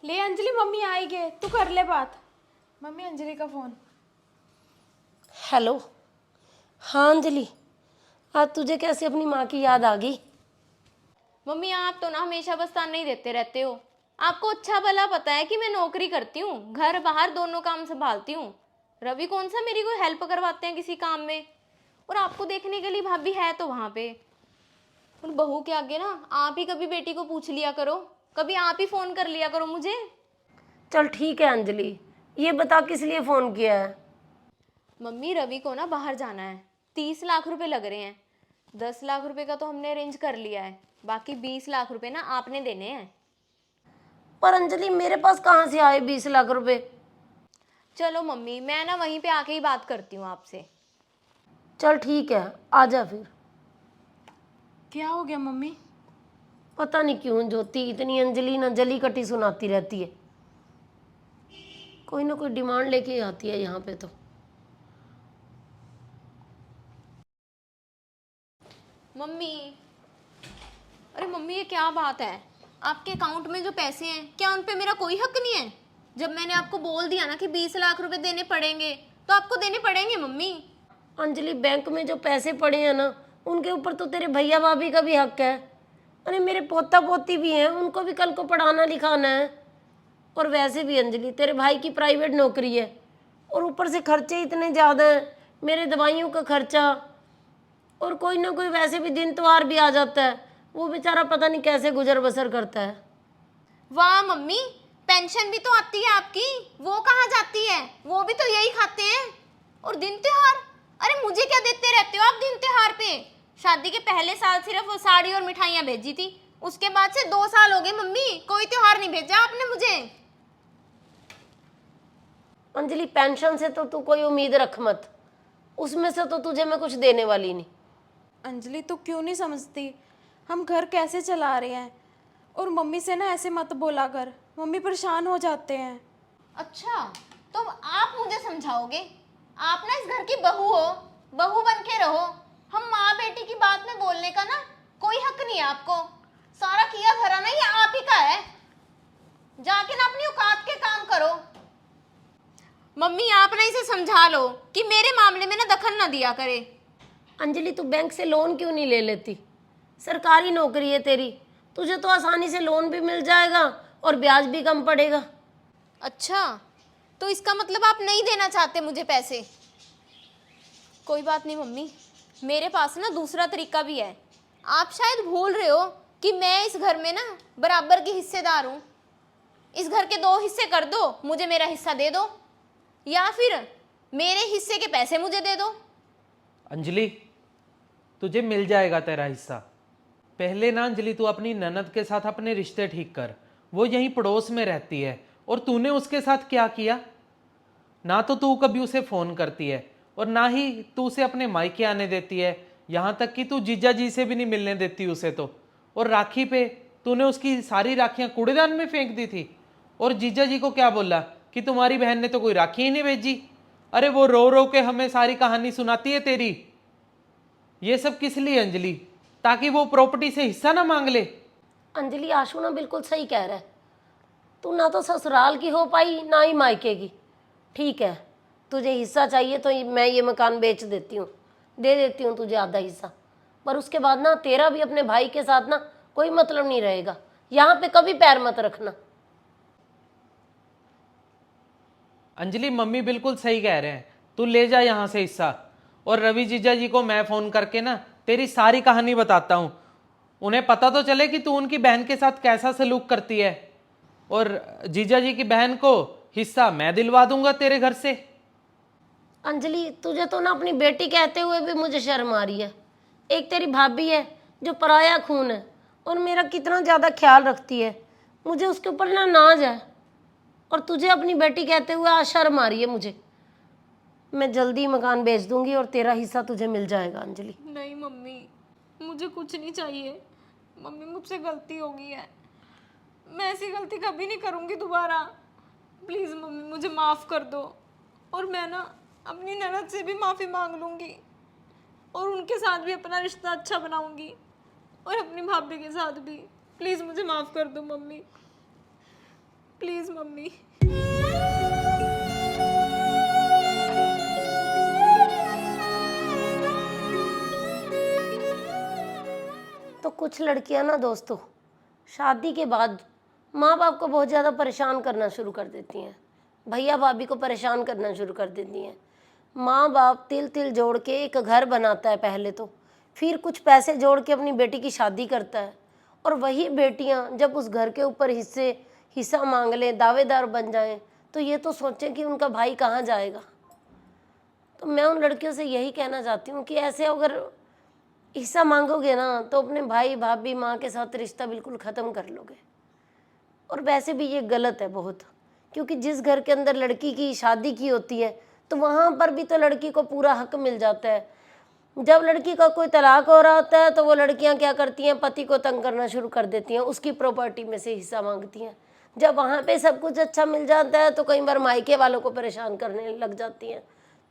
ले अंजलि, मम्मी आई गए, तू कर ले बात। मम्मी अंजलि का फोन। हेलो। हाँ अंजलि, आज तुझे कैसे अपनी माँ की याद आ गई? मम्मी आप तो ना हमेशा बस ताने ही देते रहते हो। आपको अच्छा भला पता है कि मैं नौकरी करती हूँ, घर बाहर दोनों काम संभालती हूँ। रवि कौन सा मेरी कोई हेल्प करवाते हैं किसी काम में। और आपको देखने के लिए भाभी है तो वहां पे। और बहू के आगे ना आप ही कभी बेटी को पूछ लिया करो, कभी आप ही फोन कर लिया करो मुझे। चल ठीक है अंजलि, ये बता किस लिए फ़ोन किया है? मम्मी रवि को ना बाहर जाना है, 30 लाख रुपए लग रहे हैं। 10 लाख रुपए का तो हमने अरेंज कर लिया है, बाकी 20 लाख रुपए ना आपने देने हैं। पर अंजलि मेरे पास कहाँ से आए 20 लाख रुपए? चलो मम्मी मैं ना वहीं पे आके ही बात करती हूँ आपसे। चल ठीक है, आजा फिर। क्या हो गया मम्मी? पता नहीं क्यों ज्योति इतनी अंजलि ना जली कटी सुनाती रहती है। कोई ना कोई डिमांड लेके ही आती है यहाँ पे तो। मम्मी, अरे मम्मी ये क्या बात है? आपके अकाउंट में जो पैसे हैं क्या उन पे मेरा कोई हक नहीं है? जब मैंने आपको बोल दिया ना कि 20 लाख रुपए देने पड़ेंगे तो आपको देने पड़ेंगे मम्मी। अंजलि बैंक में जो पैसे पड़े हैं ना, उनके ऊपर तो तेरे भैया भाभी का भी हक है। अरे मेरे पोता पोती भी हैं, उनको भी कल को पढ़ाना लिखाना है। और वैसे भी अंजलि तेरे भाई की प्राइवेट नौकरी है, और ऊपर से खर्चे इतने ज़्यादा हैं, मेरे दवाइयों का खर्चा। और कोई ना कोई वैसे भी दिन त्योहार भी आ जाता है, वो बेचारा पता नहीं कैसे गुजर बसर करता है। वाह मम्मी, पेंशन भी तो आती है आपकी, वो कहाँ जाती है? वो भी तो यही खाते हैं। और दिन त्योहार, अरे मुझे क्या देते रहते हो आप दिन त्योहार पे? शादी के पहले साल सिर्फ वो साड़ी और मिठाइयाँ भेजी थी, उसके बाद से 2 साल हो गए मम्मी कोई त्योहार नहीं भेजा आपने मुझे। अंजलि पेंशन से तो तू कोई उम्मीद रख मत, उसमें से तो तुझे मैं कुछ देने वाली नहीं। अंजलि तू क्यों नहीं समझती? हम घर कैसे चला रहे हैं? और मम्मी से ना ऐसे मत बोला कर, मम्मी परेशान हो जाते हैं। अच्छा, तो आप मुझे समझाओगे? आप ना इस घर की बहू हो, बहू बन के रहो। हम माँ बेटी की बात में बोलने का ना कोई हक नहीं है आपको। सारा किया धरा ना ये आप ही का है। जाके ना अपनी औकात के काम करो। मम्मी आप ना इसे समझा लो कि मेरे मामले में ना दखल ना दिया करे। अंजलि तू बैंक से लोन क्यों नहीं ले लेती? सरकारी नौकरी है तेरी, तुझे तो आसानी से लोन भी मिल जाएगा और ब्याज भी कम पड़ेगा। अच्छा, तो इसका मतलब आप नहीं देना चाहते मुझे पैसे? कोई बात नहीं मम्मी, मेरे पास ना दूसरा तरीका भी है। आप शायद भूल रहे हो कि मैं इस घर में ना बराबर की हिस्सेदार हूँ। इस घर के 2 हिस्से कर दो, मुझे मेरा हिस्सा दे दो, या फिर मेरे हिस्से के पैसे मुझे दे दो। अंजलि, तुझे मिल जाएगा तेरा हिस्सा। पहले ना अंजलि तू अपनी ननद के साथ अपने रिश्ते ठीक कर। वो यहीं पड़ोस में रहती है, और तूने उसके साथ क्या किया? ना तो तू कभी उसे फोन करती है, और ना ही तू उसे अपने मायके आने देती है। यहाँ तक कि तू जीजा जी से भी नहीं मिलने देती उसे तो। और राखी पे तूने उसकी सारी राखियां कूड़ेदान में फेंक दी थी। और जीजा जी को क्या बोला कि तुम्हारी बहन ने तो कोई राखी ही नहीं भेजी। अरे वो रो रो के हमें सारी कहानी सुनाती है तेरी। ये सब किस लिए अंजलि? ताकि वो प्रॉपर्टी से हिस्सा ना मांग ले। अंजलि आशु ना बिल्कुल सही कह रहा है, तू ना तो ससुराल की हो पाई ना ही मायके की। ठीक है, तुझे हिस्सा चाहिए तो मैं ये मकान बेच देती हूँ, दे देती हूँ तुझे आधा हिस्सा। पर उसके बाद ना तेरा भी अपने भाई के साथ ना कोई मतलब नहीं रहेगा। यहाँ पे कभी पैर मत रखना। अंजलि मम्मी बिल्कुल सही कह रहे हैं, तू ले जा यहाँ से हिस्सा। और रवि जीजा जी को मैं फोन करके ना तेरी सारी कहानी बताता हूँ। उन्हें पता तो चले कि तू उनकी बहन के साथ कैसा सलूक करती है। और जीजा जी की बहन को हिस्सा मैं दिलवा दूंगा तेरे घर से। अंजलि तुझे तो ना अपनी बेटी कहते हुए भी मुझे शर्म आ रही है। एक तेरी भाभी है जो पराया खून है, और मेरा कितना ज़्यादा ख्याल रखती है, मुझे उसके ऊपर ना नाज है। और तुझे अपनी बेटी कहते हुए आज शर्म आ रही है मुझे। मैं जल्दी मकान बेच दूंगी और तेरा हिस्सा तुझे मिल जाएगा अंजलि। नहीं मम्मी, मुझे कुछ नहीं चाहिए। मम्मी मुझसे गलती हो गई है, मैं ऐसी गलती कभी नहीं करूँगी दोबारा। प्लीज़ मम्मी मुझे माफ़ कर दो। और मैं ना अपनी ननद से भी माफ़ी मांग लूँगी, और उनके साथ भी अपना रिश्ता अच्छा बनाऊँगी, और अपनी भाभी के साथ भी। प्लीज़ मुझे माफ़ कर दो मम्मी। Please mummy. तो कुछ लड़कियां ना दोस्तों शादी के बाद माँ बाप को बहुत ज़्यादा परेशान करना शुरू कर देती हैं, भैया भाभी को परेशान करना शुरू कर देती हैं। माँ बाप तिल तिल जोड़ के एक घर बनाता है पहले तो, फिर कुछ पैसे जोड़ के अपनी बेटी की शादी करता है, और वही बेटियां जब उस घर के ऊपर हिस्सा मांग लें, दावेदार बन जाएं, तो ये तो सोचें कि उनका भाई कहाँ जाएगा। तो मैं उन लड़कियों से यही कहना चाहती हूँ कि ऐसे अगर हिस्सा मांगोगे ना तो अपने भाई भाभी माँ के साथ रिश्ता बिल्कुल ख़त्म कर लोगे। और वैसे भी ये गलत है बहुत, क्योंकि जिस घर के अंदर लड़की की शादी की होती है तो वहाँ पर भी तो लड़की को पूरा हक मिल जाता है। जब लड़की का कोई तलाक हो रहा होता है तो वो लड़कियाँ क्या करती हैं, पति को तंग करना शुरू कर देती हैं, उसकी प्रॉपर्टी में से हिस्सा मांगती हैं। जब वहाँ पे सब कुछ अच्छा मिल जाता है तो कई बार मायके वालों को परेशान करने लग जाती हैं।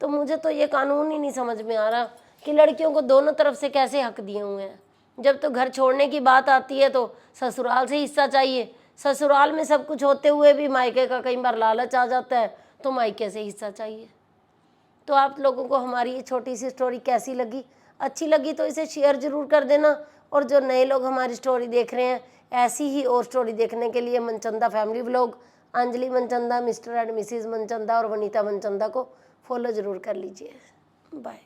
तो मुझे तो ये कानून ही नहीं समझ में आ रहा कि लड़कियों को दोनों तरफ से कैसे हक दिए हुए हैं। जब तो घर छोड़ने की बात आती है तो ससुराल से हिस्सा चाहिए, ससुराल में सब कुछ होते हुए भी मायके का कई बार लालच आ जाता है तो मायके से हिस्सा चाहिए। तो आप लोगों को हमारी ये छोटी सी स्टोरी कैसी लगी? अच्छी लगी तो इसे शेयर ज़रूर कर देना। और जो नए लोग हमारी स्टोरी देख रहे हैं, ऐसी ही और स्टोरी देखने के लिए Manchanda family vlog, Anjali Manchanda, mister and Mrs Manchanda और वनीता मनचंदा को फॉलो ज़रूर कर लीजिए। बाय।